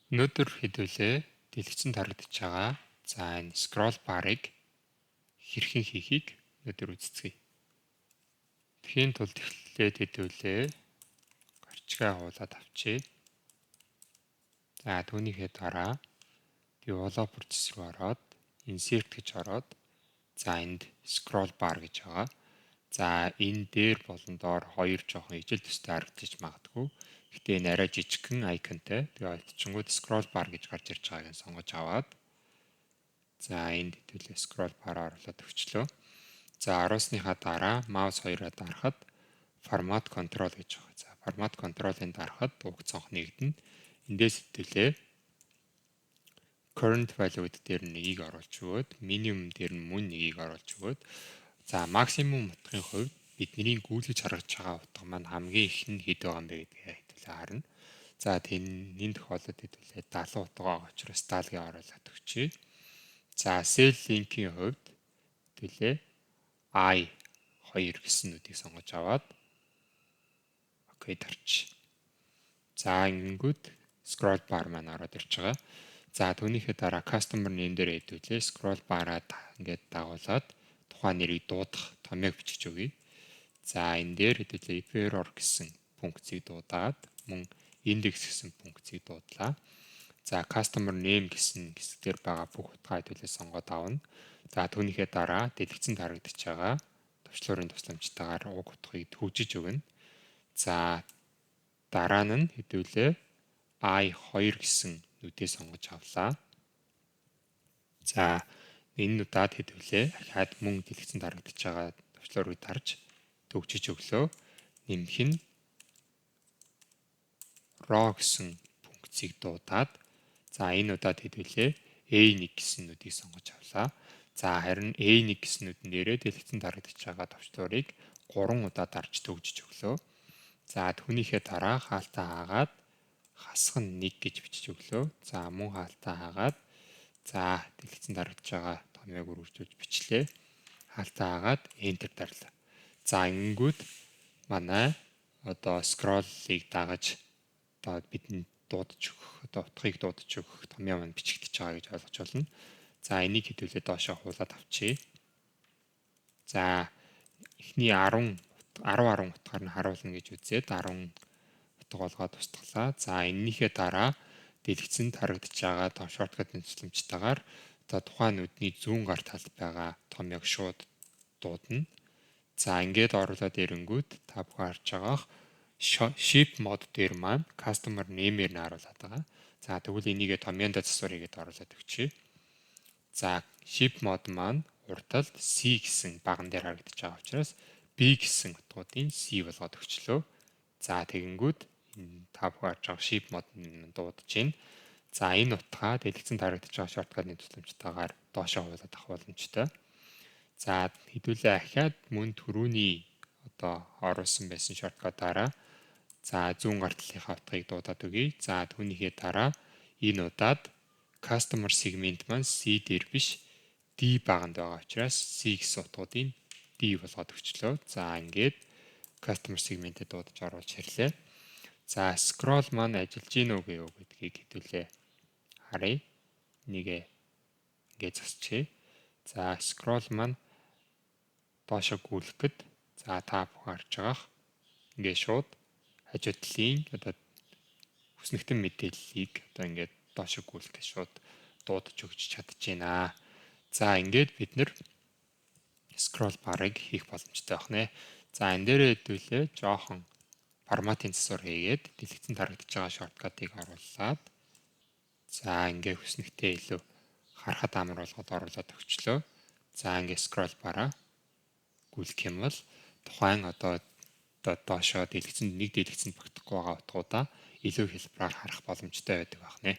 Өнөөдөр хэдүүлээ дэлгэцэн тарагдж байгаа. За энэ scroll bar-ыг хэрхэн хийхийг өнөөдөр үздэцгээе. Тэхийн тулд эхлээд хэдүүлээ гарчгаа хуулаад авчээ. За түүнийхээ дараа developer зэс рүү ороод insert гэж ороод за энд scroll bar гэж байгаа. За энэ дээр болон доор хоёр жоохон ижил төстэй харагдаж магадгүй. Гэтэ энэ арай жижигхэн icon-тэй. Тэгээ очингууд scroll bar гэж гарч ирж байгааг нь сонгож аваад за энд хэдүүлээ scroll bar оруулаад өгчлөө. За оруулсныхаа дараа маус хоёроо дарахад format control гэж байгаа. За format control-ыг дарахад уг цонх нэгдэнэ. Эндээс хэдүүлээ current value дээр нэгийг оруулж өгөөд minimum дээр нь мөн нэгийг оруулж өгөөд за максимум утгын хувьд бидний гүйлгэж харагдж байгаа утга маань хамгийн их нь хэд байгаа юм бэ гэдгийг хэдүүлээ харна. За энэ тохиолдолд хэдүүлээ 70 утга байгаа учраас 70-ыг оруулаад өгчээ. За cell link-ийн хувьд хэдүүлээ I2 гэсэн нүдийг сонгож аваад окей дарч. За ингэнгүүт scroll bar маань ороод ирж байгаа. За түүнийхээ дараа customer name дээр хэдүүлээ scroll bar-аа ингээд дагуулад тухайн нэрийг дуудах томьёог бичиж өгье. За энэ дээр хэдүүлээ if error гэсэн функцийг дуудаад мөн index гэсэн функцийг дуудлаа. За customer name гэсэн хэсгээр байгаа бүх утгаа хэдүүлээ сонгоод авна. За түүнийхээ дараа дэлгэцэн тарагдж байгаа төвчлөрийн тусламжтайгаар уг утгыг төвжиж өгнө. За дараа нь хэдүүлээ I2 гэсэн нүдээ сонгож авлаа. За энэ удаад хэдүүлээ дахиад мөн дэлгэцэн тарагдж байгаа төвчлөрийг тарж төгжиж өглөө. Нэмэх нь raw гэсэн функцийг дуудаад за энэ удаад хэдүүлээ A1 гэсэн нүдийг сонгож авлаа. За харин A1 гэсэн нүдэн дээрээ дэлгэцэн тарагдж байгаа товчлуурыг 3 удаа дарж төгжиж өглөө. За түүнийхээ дараа хаалтаа хаагаад хасах нь 1 гэж бичиж өглөө. За мөн хаалтаа хаагаад за дэлгэцэн тарагдж байгаа томьёог үргэлжлүүлж бичлээ. Хаалтаа хаагаад enter дарлаа. За ингэнгүүт манай одоо scroll-ыг дагаж одоо бидний дуудаж өгөх одоо утгыг дуудаж өгөх томьёо маань бичигдэж байгаа гэж ойлгож байна. За энийг хэдүүлээ доошоо хуулаад авчээ. За эхний 10 утгаар нь харуулна гэж үзээд 10 утга болгоод устгалаа. За энэнийхээ дараа дэлгэцэн тарагдж байгаа том shortcut-ын тусламжтайгаар одоо тухайн нүдний зүүн гар талд байгаа томьёог шууд дуудана. За ингээд оруулаад ирэнгүүт та бүхэн харж байгаах ship mode дээр маань customer name-ээр нь харуулдаг байгаа. За тэгвэл энийгээ томьёондоо засвар хийгээд оруулаад өгчээ. За ship mode маань урталд C гэсэн баган дээр харагдаж байгаа учраас B гэсэн утгуудын C болгоод өгчлөө. За тэгэнгүүт та бүхэн харж байгаа ship mode нь дуудаж байна. За энэ утгаа дэлгэцэн тарагдж байгаа shortcut-ын тусламжтайгаар доошоо хуулаад авах боломжтой. За хэдүүлээ ахиад мөн түрүүний одоо оруулсан байсан shortcut-аараа за зүүн гар талынхаа утгыг дуудаад өгье. За түүнийхээ дараа энэ удаад customer segment маань C дээр биш D баганд байгаа учраас C гэсэн утгуудын D болгоод өгчлөө. За ингээд customer segment-д дуудаж оруулж ирлээ. За scroll маань ажиллаж гин үгүй юу гэдгийг хэдүүлээ харъя. Нэгэ ингээд засчээ. За scroll маань доошо гүйлэхэд за та бүхэн харж байгаах ингээд шууд хажуу талын одоо хүснэгтэн мэдээллийг одоо ингээд доошо гүйлэхэд шууд дуудаж өгч чадчихна. За ингээд бид нэр scroll bar-ыг хийх боломжтой байна. За энэ дээрээ хэдүүлээ жоохон форматын засвар хийгээд дэлгэцэн тарагдж байгаа shortcut-ыг оруулаад за ингээд хүснэгтээ илүү харахад амар болгоод оруулаад өгчлөө. За ингээд scroll bar-аа гүйлэх юм бол тухайн одоо доошоо дэлгэцэнд багтахгүй байгаа утгуудаа илүү хэлбэрээр харах боломжтой байдаг байна.